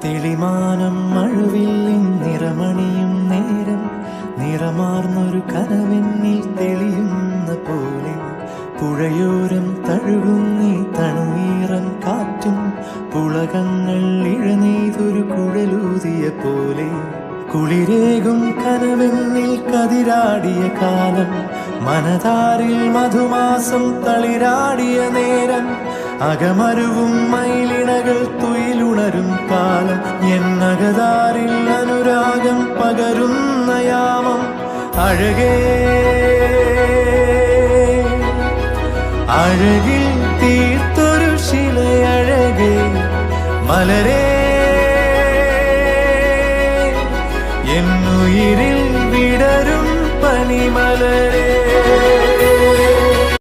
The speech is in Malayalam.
തെളിമാനം മഴവില്ലിൻ നിറമണിയും നേരം നിറമാർന്നൊരു കനവെന്നിൽ തെളിയുന്ന പോലെ പുഴയോരം തഴുകുന്നീ തണുനീറൻ കാറ്റും പുളകങ്ങൾ ഇഴനെയ്തൊരു കുഴലൂതിയ പോലെ കുളിരേകും കനവെന്നിൽ കതിരാടിയ കാലം മനതാരിൽ മധുമാസം തളിരാടിയ നേരം അകമരുവും മയിലിണകൾ തുയിലുണരും കാലം എന്നകതാരിൽ അനുരാഗം പകരുന്ന യാമം അഴകേ അഴകിൽ തീർത്തൊരു ശിലയഴകേ മലരേ എന്നുയിരിൽ വിടരും പനിമലരേ